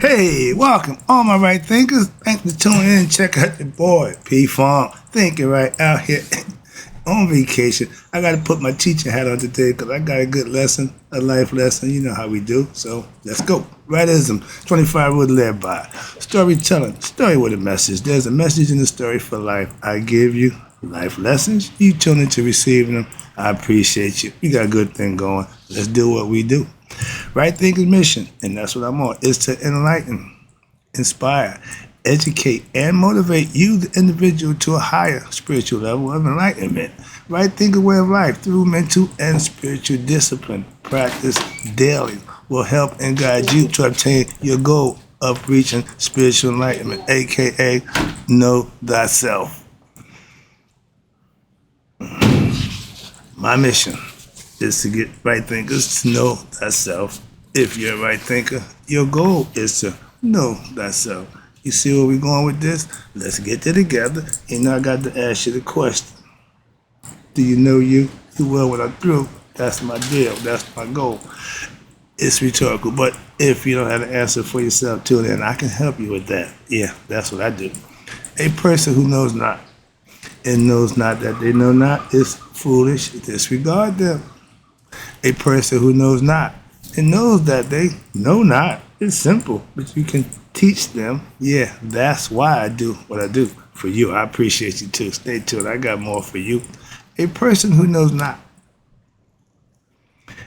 Hey, welcome, all my right thinkers. Thanks for tuning in and check out the boy, P Funk, thinking right out here on vacation. I got to put my teacher hat on today because I got a good lesson, a life lesson. You know how we do. So let's go. Rightism, 25 would live by. Storytelling, story with a message. There's a message in the story for life. I give you life lessons. You tune into receiving them. I appreciate you. We got a good thing going. Let's do what we do. Right thinking mission, and that's what I'm on, is to enlighten, inspire, educate, and motivate you, the individual, to a higher spiritual level of enlightenment. Right thinking way of life through mental and spiritual discipline, practice daily, will help and guide you to obtain your goal of reaching spiritual enlightenment, aka know thyself. My mission is to get right thinkers to know thyself. If you're a right thinker, your goal is to know thyself. You see where we're going with this? Let's get it together. And I got to ask you the question. Do you know you? You will when I'm through. That's my deal. That's my goal. It's rhetorical. But if you don't have an answer for yourself, tune in. I can help you with that. Yeah, that's what I do. A person who knows not and knows not that they know not is foolish. Disregard them. A person who knows not and knows that they know not. It's simple, but you can teach them. Yeah, that's why I do what I do for you. I appreciate you too. Stay tuned. I got more for you. A person who knows not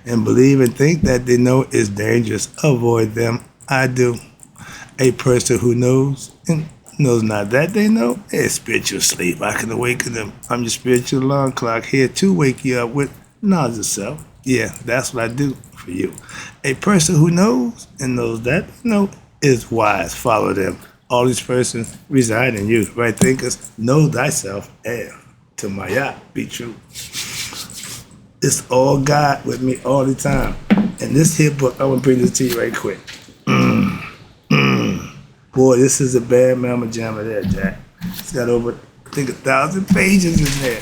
and believe and think that they know is dangerous. Avoid them. I do. A person who knows and knows not that they know is spiritual sleep. I can awaken them. I'm your spiritual alarm clock here to wake you up with knowledge of self. Yeah, that's what I do for you. A person who knows and knows that know is wise. Follow them. All these persons reside in you. Right thinkers, know thyself and to my yacht be true. It's all God with me all the time. And this here book, I want to bring this to you right quick. Boy, this is a bad mama jamma there, Jack. It's got over, I think, 1,000 pages in there.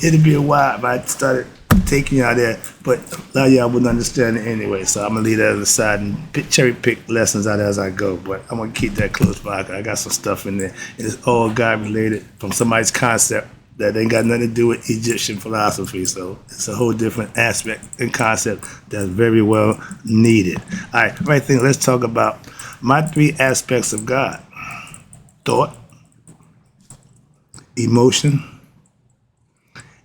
It'll be a while if I started taking y'all there, but a lot of y'all wouldn't understand it anyway, so I'm going to leave that aside and cherry pick lessons out as I go, but I'm going to keep that close by. I got some stuff in there, and it's all God related from somebody's concept that ain't got nothing to do with Egyptian philosophy, so it's a whole different aspect and concept that's very well needed. All right, right thing, let's talk about my 3 aspects of God: thought, emotion,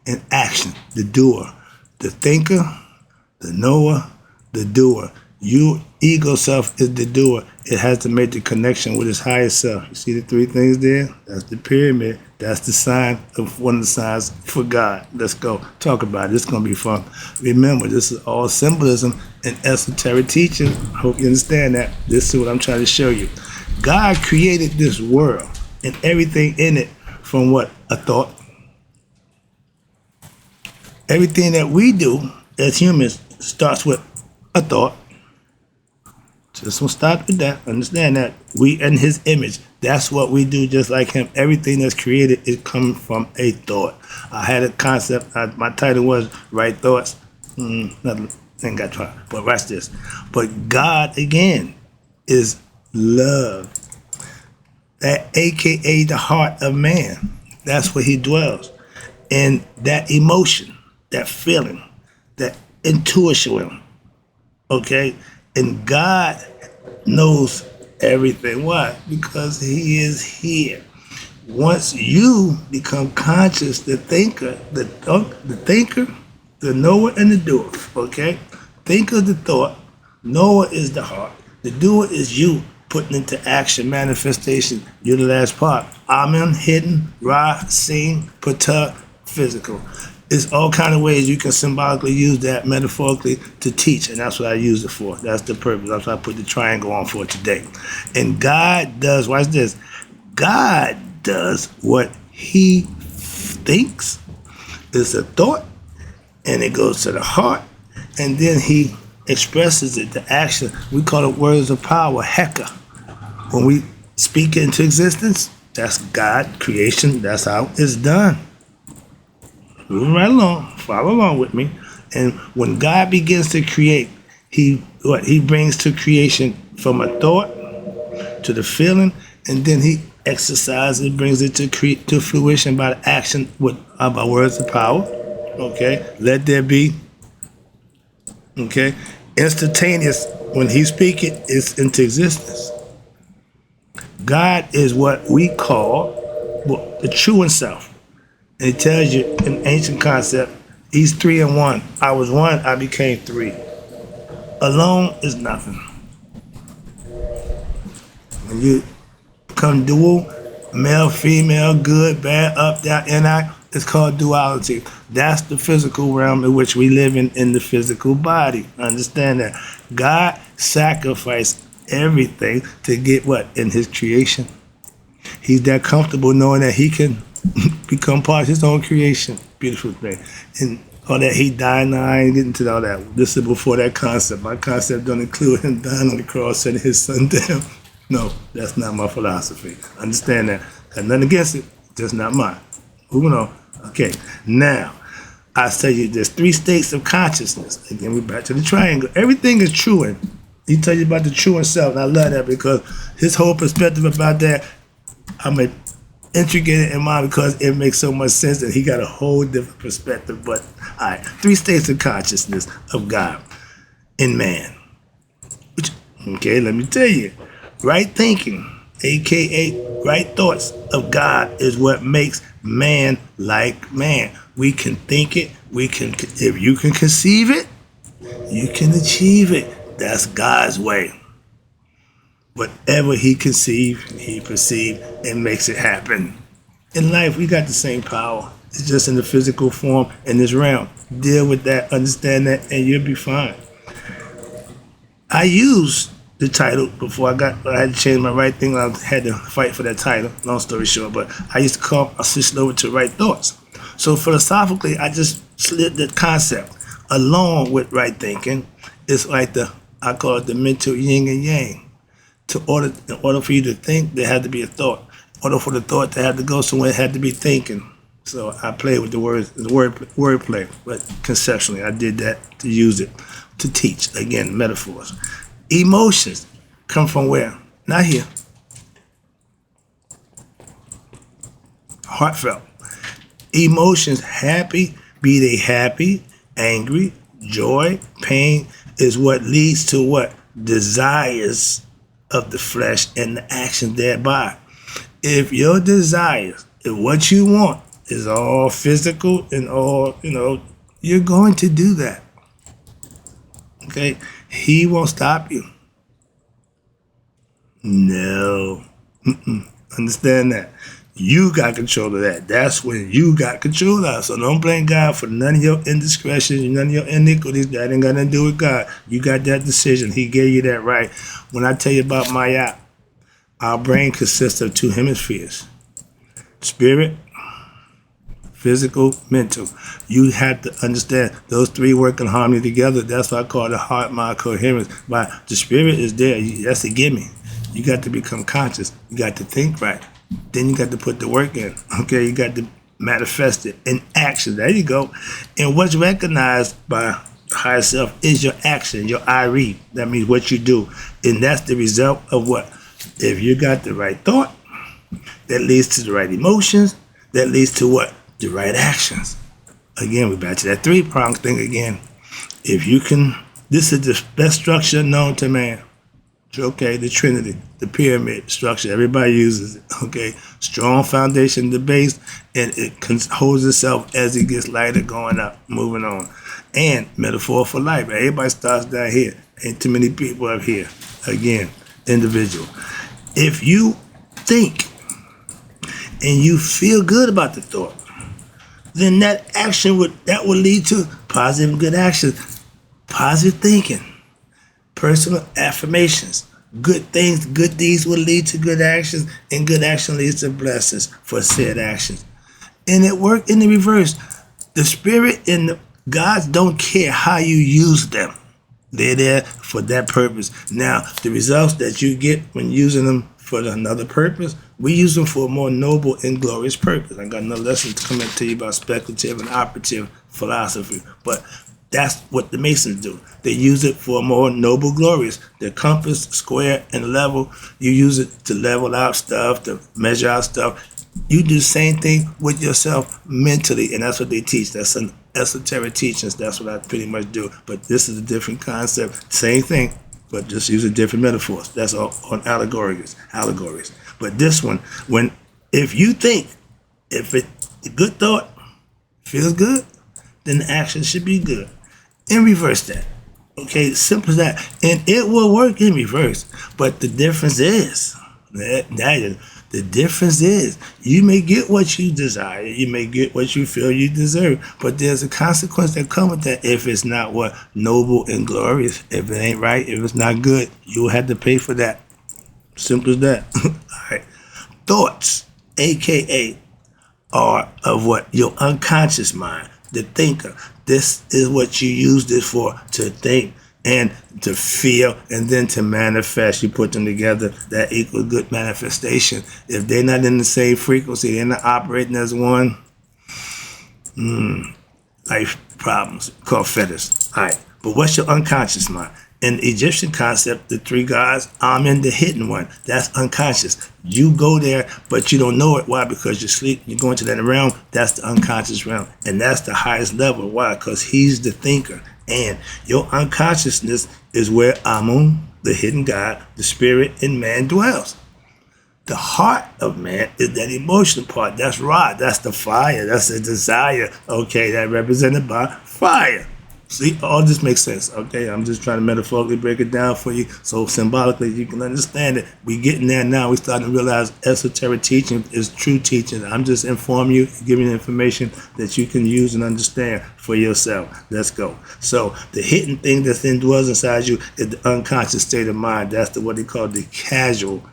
and action. The doer, the thinker, the knower, the doer. Your ego self is the doer. It has to make the connection with its higher self. You see the 3 things there? That's the pyramid. That's the sign of one of the signs for God. Let's go. Talk about it. It's going to be fun. Remember, this is all symbolism and esoteric teaching. I hope you understand that. This is what I'm trying to show you. God created this world and everything in it from what? A thought. Everything that we do as humans starts with a thought. Just we'll start with that. Understand that. We in his image. That's what we do just like him. Everything that's created is coming from a thought. I had a concept. My title was Right Thoughts. Nothing ain't got to. But watch this. But God, again, is love. That AKA the heart of man. That's where he dwells. And that emotion, that feeling, that intuition, okay? And God knows everything. Why? Because he is here. Once you become conscious, the thinker, the knower, and the doer, okay? Thinker, the thought, knower is the heart. The doer is you putting into action, manifestation. You're the last part. Amen, hidden, Ra, seen, pata, physical. It's all kind of ways you can symbolically use that metaphorically to teach, and that's what I use it for. That's the purpose. That's why I put the triangle on for today. And God does, watch this, God does what he thinks. It's a thought, and it goes to the heart, and then he expresses it to action. We call it words of power, heka. When we speak it into existence, that's God, creation, that's how it's done. Moving right along, follow along with me. And when God begins to create, he brings to creation from a thought to the feeling, and then he exercises and brings it to fruition by the action with by words of power. Okay, let there be. Okay, instantaneous. When he speaks it, it's into existence. God is what we call the true and self. And it tells you in ancient concept, he's 3 in 1. I was 1, I became 3. Alone is nothing. When you become dual, male, female, good, bad, up, down, in, out, it's called duality. That's the physical realm in which we live in the physical body. Understand that. God sacrificed everything to get what? In his creation. He's that comfortable knowing that he can become part of his own creation. Beautiful thing. And all that he died, now I ain't getting to all that. This is before that concept. My concept don't include him dying on the cross, setting his son down. No, that's not my philosophy. Understand that. Got nothing against it, just not mine. Moving on. Okay, now, I tell you there's 3 states of consciousness. Again, we're back to the triangle. Everything is true. And he tells you about the true and self. And I love that because his whole perspective about that, I'm intricate in mind because it makes so much sense that he got a whole different perspective. But, all right, 3 states of consciousness of God in man. Which, okay, let me tell you. Right thinking, a.k.a. right thoughts of God is what makes man like man. We can think it. If you can conceive it, you can achieve it. That's God's way. Whatever he conceived, he perceived, and makes it happen. In life, we got the same power. It's just in the physical form in this realm. Deal with that, understand that, and you'll be fine. I used the title before I had to change my right thing. I had to fight for that title, long story short, but I switched over to right thoughts. So philosophically, I just slid the concept along with right thinking. It's like I call it the mental yin and yang. In order for you to think, there had to be a thought. In order for the thought to have to go somewhere, it had to be thinking. So I played with the wordplay, but conceptually, I did that to use it to teach. Again, metaphors. Emotions come from where? Not here. Heartfelt. Emotions, happy, be they happy, angry, joy, pain, is what leads to what? Desires of the flesh and the action thereby. If your desires, if what you want is all physical and all, you're going to do that. Okay? He won't stop you. No. Understand that. You got control of that. That's when you got control of it. So don't blame God for none of your indiscretions, none of your iniquities. That ain't got nothing to do with God. You got that decision. He gave you that right. When I tell you about Maya, our brain consists of 2 hemispheres. Spirit, physical, mental. You have to understand those 3 work in harmony together. That's what I call the heart mind coherence. But the spirit is there. That's a gimme. You got to become conscious. You got to think right. Then you got to put the work in. Okay, you got to manifest it in action. There you go. And what's recognized by higher self is your action, your I read. That means what you do. And that's the result of what? If you got the right thought, that leads to the right emotions, that leads to what? The right actions. Again, we're back to that 3-pronged thing again. If you can, this is the best structure known to man. Okay, the Trinity, the pyramid structure, everybody uses it. Okay, strong foundation, the base, and it holds itself as it gets lighter going up, moving on. And metaphor for life. Everybody starts down here. Ain't too many people up here. Again, individual. If you think and you feel good about the thought, then that action would lead to positive and good actions. Positive thinking. Personal affirmations. Good things, good deeds will lead to good actions, and good action leads to blessings for said actions. And it worked in the reverse. The spirit and the gods don't care how you use them. They're there for that purpose. Now, the results that you get when using them for another purpose, we use them for a more noble and glorious purpose. I got another lesson to come and tell you about speculative and operative philosophy. But That's what the Masons do. They use it for more noble glories. The compass, square, and level, you use it to level out stuff, to measure out stuff. You do the same thing with yourself mentally, and that's what they teach. That's an esoteric teachings. That's what I pretty much do. But this is a different concept. Same thing, but just using different metaphors. That's all on allegories. But this one, if you think, if it a good thought feels good, then the action should be good. And reverse that. Okay, simple as that. And it will work in reverse. But the difference is, the difference is, you may get what you desire, you may get what you feel you deserve, but there's a consequence that comes with that if it's not what noble and glorious. If it ain't right, if it's not good, you'll have to pay for that. Simple as that. All right. Thoughts, aka, are of what? Your unconscious mind, the thinker. This is what you use this for, to think and to feel and then to manifest. You put them together, that equals good manifestation. If they're not in the same frequency, they're not operating as one, life problems, called fetters. All right, but what's your unconscious mind? In the Egyptian concept, the three gods, I'm in the hidden one. That's unconscious. You go there, but you don't know it. Why? Because you sleep. You go into that realm. That's the unconscious realm. And that's the highest level. Why? Because he's the thinker. And your unconsciousness is where Amun, the hidden God, the spirit in man dwells. The heart of man is that emotional part. That's right. That's the fire. That's the desire. Okay, that represented by fire. See, all this makes sense, okay? I'm just trying to metaphorically break it down for you so symbolically you can understand it. We getting there now. We starting to realize esoteric teaching is true teaching. I'm just informing you, giving you information that you can use and understand for yourself. Let's go. So the hidden thing that then dwells inside you is the unconscious state of mind. That's what they call the casual.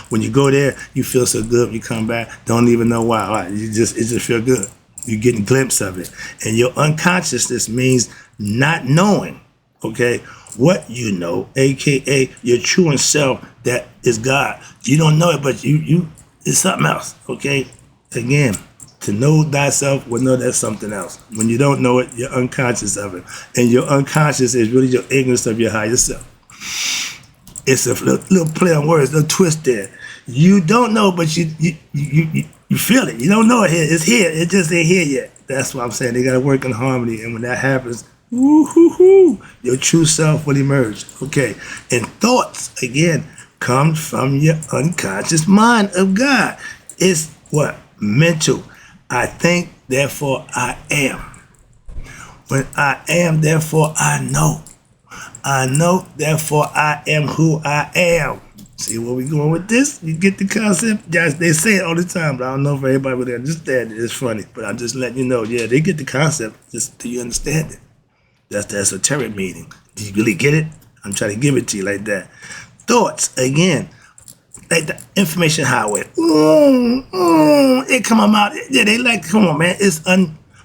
When you go there, you feel so good. When you come back, don't even know why. It just feel good. You're getting a glimpse of it. And your unconsciousness means not knowing, okay, what you know, aka your true self that is God. You don't know it, but you it's something else, okay? Again, to know thyself will know that's something else. When you don't know it, you're unconscious of it. And your unconscious is really your ignorance of your higher self. It's a little play on words, a little twist there. You don't know, but you feel it. You don't know it here. It's here. It just ain't here yet. That's what I'm saying. They got to work in harmony. And when that happens, woo-hoo-hoo, your true self will emerge. Okay. And thoughts, again, come from your unconscious mind of God. It's what? Mental. I think, therefore I am. When I am, therefore I know. I know, therefore I am who I am. See where we going with this? You get the concept? Yes, they say it all the time, but I don't know if everybody would understand it. It's funny, but I'm just letting you know. Yeah, they get the concept. Just do you understand it? That's the esoteric meaning. Do you really get it? I'm trying to give it to you like that. Thoughts, again, like the information highway. It come out. Yeah, they like, come on, man.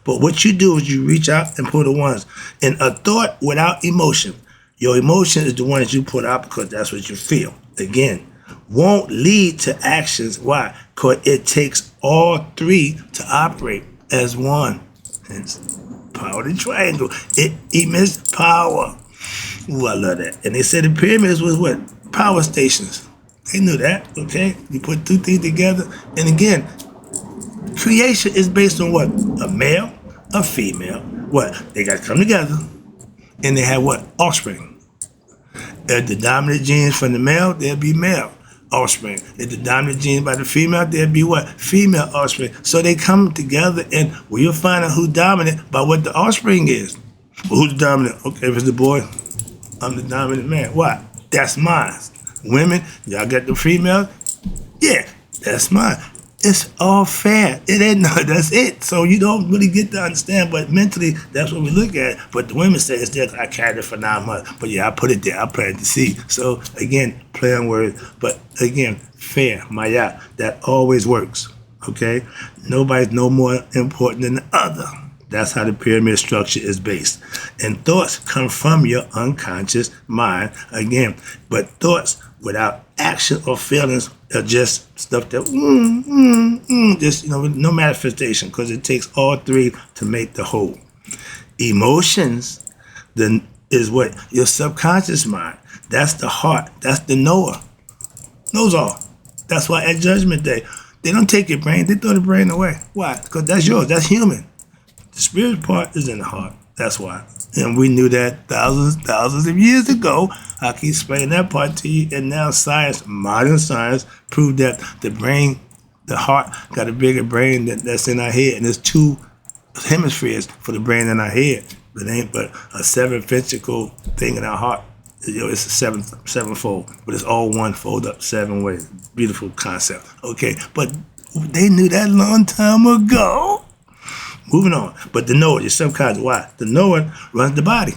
But what you do is you reach out and pull the ones. And a thought without emotion. Your emotion is the one that you put out because that's what you feel. Again, won't lead to actions. Why? Because it takes all three to operate as one. Hence, power of the triangle. It emits power. Ooh, I love that. And they said the pyramids was what? Power stations. They knew that, okay? You put two things together. And again, creation is based on what? A male, a female. What? They got to come together. And they have what? Offspring. If the dominant genes from the male, there'll be male offspring. If the dominant genes by the female, there'll be what? Female offspring. So they come together and we'll find out who's dominant by what the offspring is. Well, who's the dominant? Okay, if it's the boy, I'm the dominant man. Why? That's mine. Women, y'all got the female? Yeah, that's mine. It's all fair. It ain't no, that's it. So you don't really get to understand, but mentally, that's what we look at. But the women say it's there, I carried it for 9 months. But yeah, I put it there, I planted the seed. So again, play on words. But again, fair, maya, that always works, okay? Nobody's no more important than the other. That's how the pyramid structure is based. And thoughts come from your unconscious mind, again. But thoughts without action or feelings are just stuff that, just, no manifestation, because it takes all three to make the whole. Emotions then is what your subconscious mind. That's the heart. That's the knower. Knows all. That's why at Judgment Day, they don't take your brain. They throw the brain away. Why? Because that's yours. That's human. The spirit part is in the heart. That's why. And we knew that thousands of years ago. I can explain that part to you. And now science, modern science, proved that the brain, the heart, got a bigger brain that's in our head. And there's two hemispheres for the brain in our head. But it ain't but a seven ventricle thing in our heart. It's a sevenfold, but it's all one fold up 7 ways. Beautiful concept. Okay, but they knew that a long time ago. Moving on. But the knower, your subconscious, why? The knower runs the body.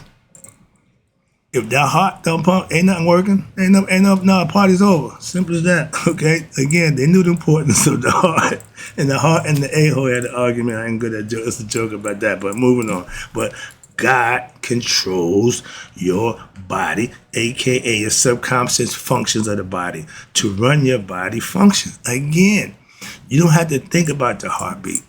If that heart don't pump, ain't nothing working. No, party's over. Simple as that. Okay. Again, they knew the importance of the heart. And the heart and the a-hole had an argument. I ain't good at joke. It's a joke about that. But moving on. But God controls your body, aka your subconscious functions of the body, to run your body functions. Again, you don't have to think about the heartbeat.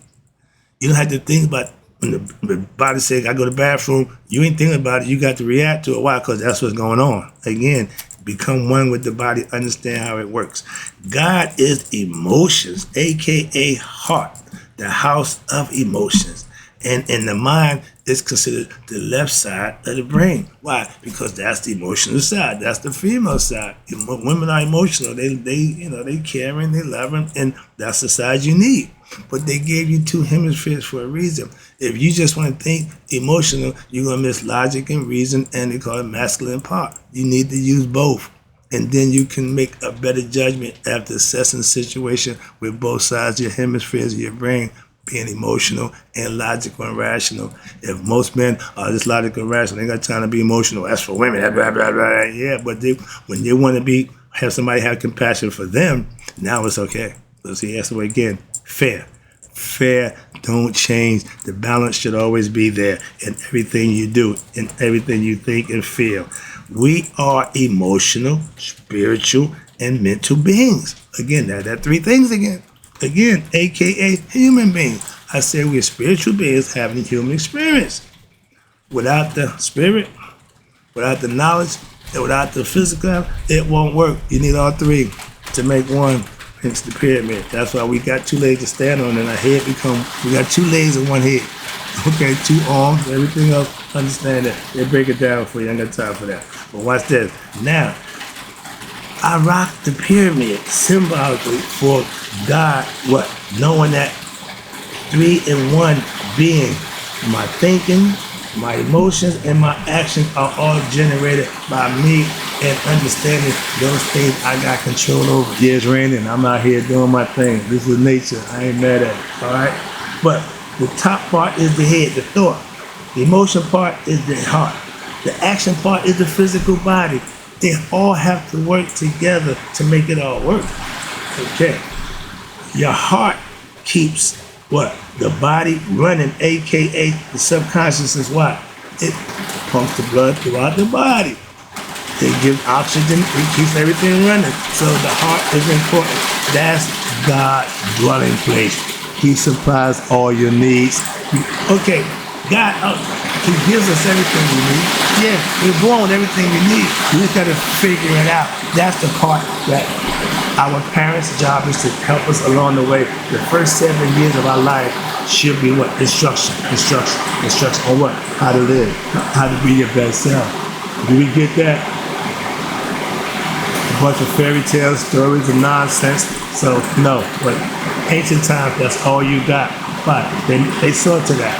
You don't have to think about when the body says, I go to the bathroom, you ain't thinking about it, you got to react to it. Why? Because that's what's going on. Again, become one with the body, understand how it works. God is emotions, aka heart, the house of emotions. And in the mind, it's considered the left side of the brain. Why? Because that's the emotional side. That's the female side. Women are emotional. They caring, they loving, and that's the side you need. But they gave you 2 hemispheres for a reason. If you just want to think emotional, you're going to miss logic and reason, and they call it masculine part. You need to use both. And then you can make a better judgment after assessing the situation with both sides of your hemispheres of your brain being emotional and logical and rational. If most men are just logical and rational, they got time to be emotional. That's for women. Blah, blah, blah. Yeah, but when they want to have somebody have compassion for them, now it's okay. So see, that's the way again. Fair. Fair don't change. The balance should always be there in everything you do, in everything you think and feel. We are emotional, spiritual, and mental beings. Again, that 3 things again. Again, aka human beings. I say we're spiritual beings having a human experience. Without the spirit, without the knowledge, and without the physical, it won't work. You need all 3 to make one. Hence the pyramid. That's why we got 2 legs to stand on, and our head we got 2 legs and 1 head. Okay, 2 arms, everything else. Understand that. They break it down for you. I ain't got time for that. But watch this. Now, I rock the pyramid symbolically for God, what? Knowing that 3 in 1 being. My thinking, my emotions, and my actions are all generated by me and understanding those things I got control over. Yeah, it's raining. I'm out here doing my thing. This is nature. I ain't mad at it. All right? But the top part is the head, the thought. The emotion part is the heart. The action part is the physical body. They all have to work together to make it all work. Okay. Your heart keeps what? The body running, aka the subconscious is what? It pumps the blood throughout the body. They give oxygen, it keeps everything running. So the heart is important. That's God's dwelling place. He supplies all your needs. Okay, God, He gives us everything we need. Yeah, we're born with everything we need. We just got to figure it out. That's the part that our parents' job is to help us along the way. The first 7 years of our life should be what? Instruction on what? How to live, how to be your best self. Do we get that? A bunch of fairy tales, stories, and nonsense. So no, but ancient times, that's all you got. But they saw to that.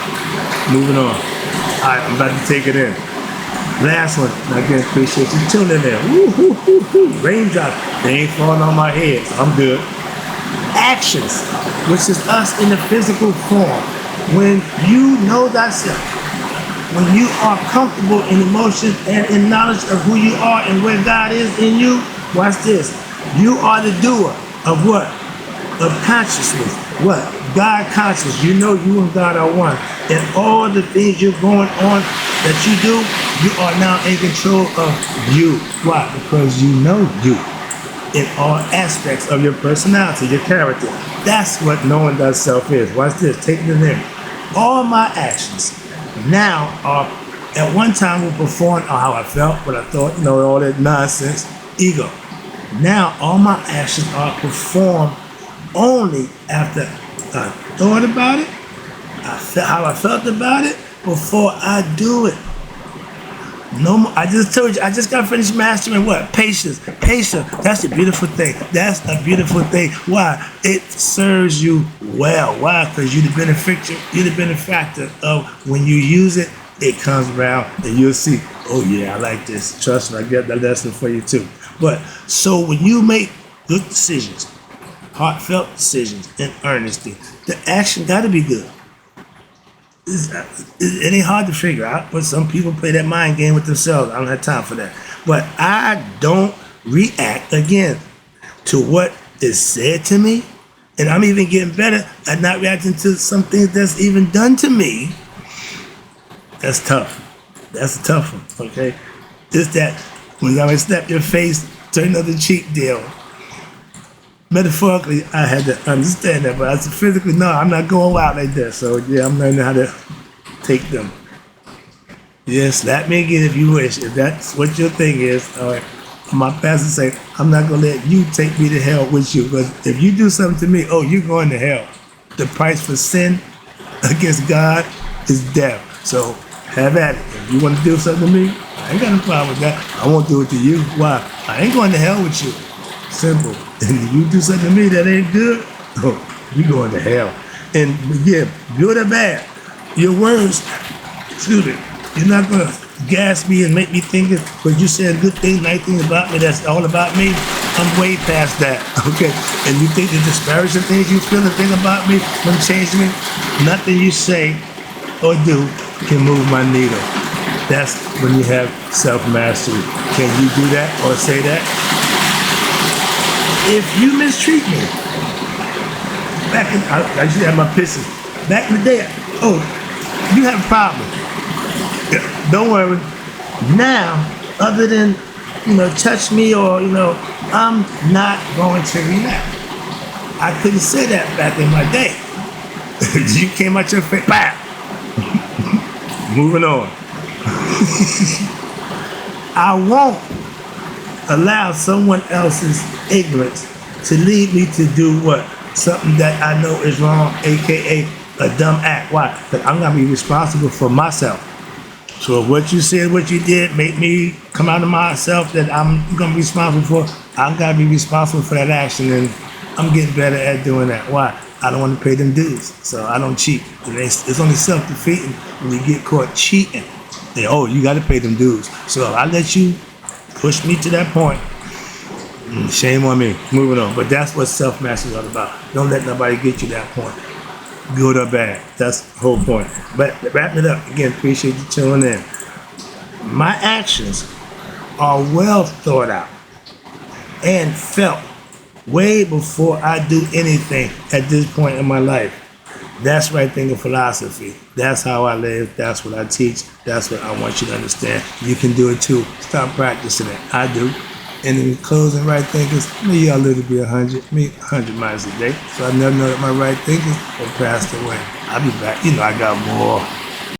Moving on. All right, I'm about to take it in. Last one. Again, appreciate you tuning in. Woo, woo, woo, woo. Raindrops. They ain't falling on my head, so I'm good. Actions, which is us in the physical form. When you know thyself, when you are comfortable in emotion and in knowledge of who you are and where God is in you, watch this. You are the doer of what? Of consciousness. What? God conscious. You know you and God are one. And all the things you're going on that you do, you are now in control of you. Why? Because you know you in all aspects of your personality, your character. That's what knowing thyself is. Watch this. Take it in. All my actions, now are at one time will perform how I felt, what I thought, all that nonsense, ego. Now all my actions are performed only after I thought about it, I felt how I felt about it before I do it. No more. I just told you. I just got finished mastering what? Patience. Patience. That's a beautiful thing. That's a beautiful thing. Why? It serves you well. Why? Because you're the benefactor. You're the benefactor of when you use it. It comes around and you'll see. Oh yeah, I like this. Trust me, I get that lesson for you too. But so when you make good decisions, heartfelt decisions, in earnesty, the action got to be good. It ain't hard to figure out, but some people play that mind game with themselves. I don't have time for that. But I don't react again to what is said to me, and I'm even getting better at not reacting to some things that's even done to me. That's tough. That's a tough one, okay? It's that when I snap your face, turn the other cheek deal. Metaphorically, I had to understand that, but I said physically, no, I'm not going out like that. So yeah, I'm learning how to take them. Yeah, slap me again if you wish. If that's what your thing is, all right. My pastor say, I'm not gonna let you take me to hell with you, because if you do something to me, oh, you're going to hell. The price for sin against God is death. So have at it. If you want to do something to me, I ain't got no problem with that. I won't do it to you. Why? I ain't going to hell with you. Simple. And if you do something to me that ain't good, oh, you going to hell. And yeah, good or bad, your words, excuse me, you're not gonna gas me and make me think because you said good thing, nice thing about me, that's all about me. I'm way past that, okay? And you think the disparaging things you feel and think about me gonna change me? Nothing you say or do can move my needle. That's when you have self-mastery. Can you do that or say that? If you mistreat me, I used to have my pisses. Back in the day, oh, you have a problem. Don't worry. Now, other than, touch me or, I'm not going to react. I couldn't say that back in my day. You came out your face, bam! Moving on. I won't allow someone else's ignorance to lead me to do what? Something that I know is wrong, aka a dumb act. Why? Because I'm gonna be responsible for myself. So if what you said, what you did, make me come out of myself that I'm gonna be responsible for, I gotta be responsible for that action, and I'm getting better at doing that. Why? I don't want to pay them dues, so I don't cheat. It's only self-defeating when you get caught cheating. Then, oh, you got to pay them dues. So if I let you push me to that point, shame on me. Moving on. But that's what self-mastery is all about. Don't let nobody get you that point, good or bad. That's the whole point. But wrapping it up, again, appreciate you tuning in. My actions are well thought out and felt way before I do anything at this point in my life. That's right thinking philosophy. That's how I live. That's what I teach. That's what I want you to understand. You can do it too. Stop practicing it. I do. And in closing, right thinkers, me y'all live to be 100. Me 100 miles a day. So I never know that my right thinkers have passed away. I'll be back. I got more.